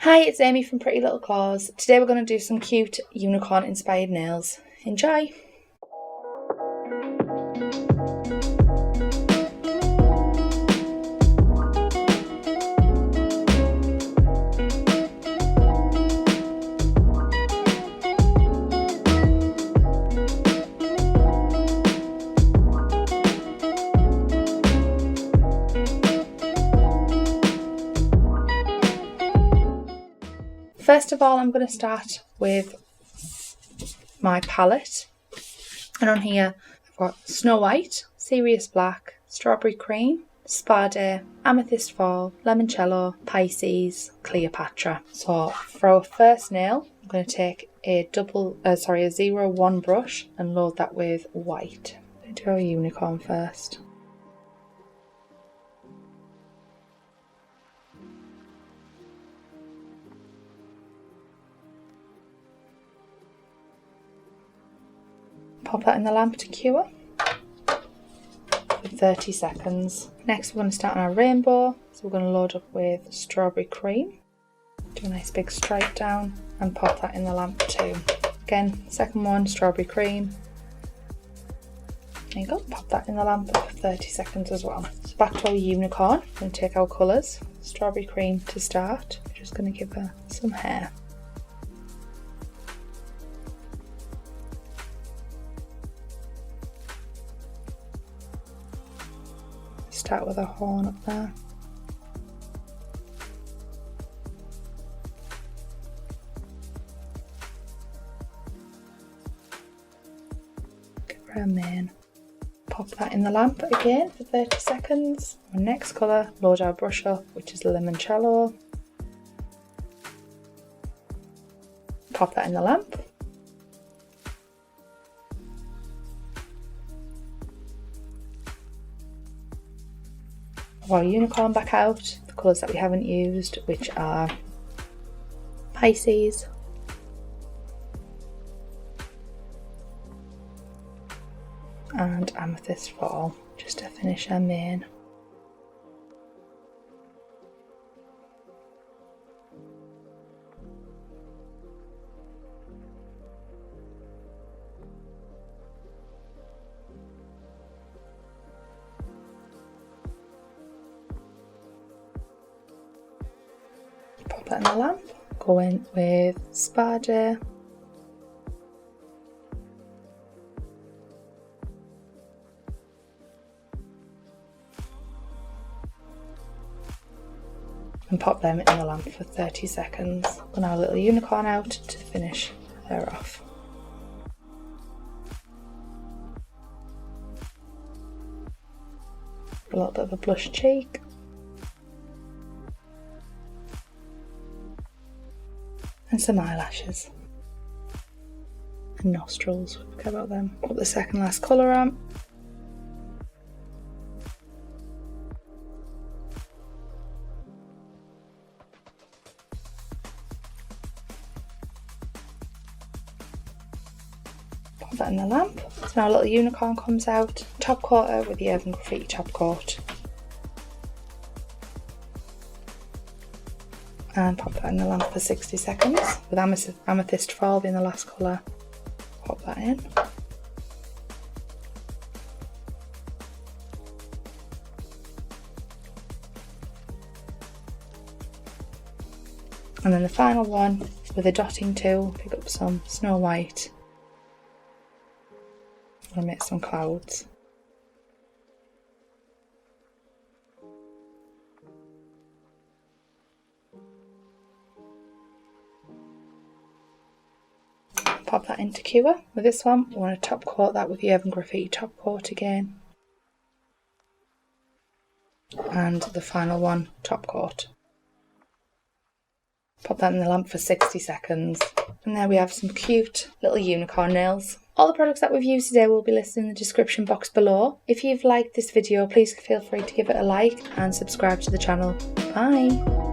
Hi, it's Amy from Pretty Little Claws. Today we're going to do some cute unicorn inspired nails. Enjoy! First of all, I'm going to start with my palette, and on here I've got Snow White, Serious Black, Strawberry Cream, Spa Day, Amethyst Fall, Limoncello, Pisces, Cleopatra. So for our first nail, I'm going to take a 01 brush and load that with white. I'm going to do our unicorn first. Pop that in the lamp to cure for 30 seconds. Next we're going to start on our rainbow, so we're going to load up with Strawberry Cream. Do a nice big stripe down and pop that in the lamp too. Again, second one, Strawberry Cream. There you go, pop that in the lamp for 30 seconds as well. So back to our unicorn, we're going to take our colours. Strawberry Cream to start. We're just going to give her some hair. Start with a horn up there. Give her a mane. Pop that in the lamp again for 30 seconds. Our next colour, load our brush up, which is Limoncello. Pop that in the lamp. Our unicorn back out, the colours that we haven't used, which are Pisces, and Amethyst Fall, just to finish our mane. Pop that in the lamp, go in with Spa Day, and pop them in the lamp for 30 seconds. And our little unicorn out to finish her off. A little bit of a blush cheek. And some eyelashes and nostrils, forget about them. Put the second last colour on. Pop that in the lamp. So now a little unicorn comes out. Top coat her with the Urban Graffiti top coat. And pop that in the lamp for 60 seconds with Amethyst Fall being the last colour. Pop that in. And then the final one with a dotting tool, pick up some Snow White and make some clouds. Pop that into cure. With this one, we want to top coat that with the Urban Graffiti top coat again. And the final one, top coat. Pop that in the lamp for 60 seconds. And there we have some cute little unicorn nails. All the products that we've used today will be listed in the description box below. If you've liked this video, please feel free to give it a like and subscribe to the channel. Bye!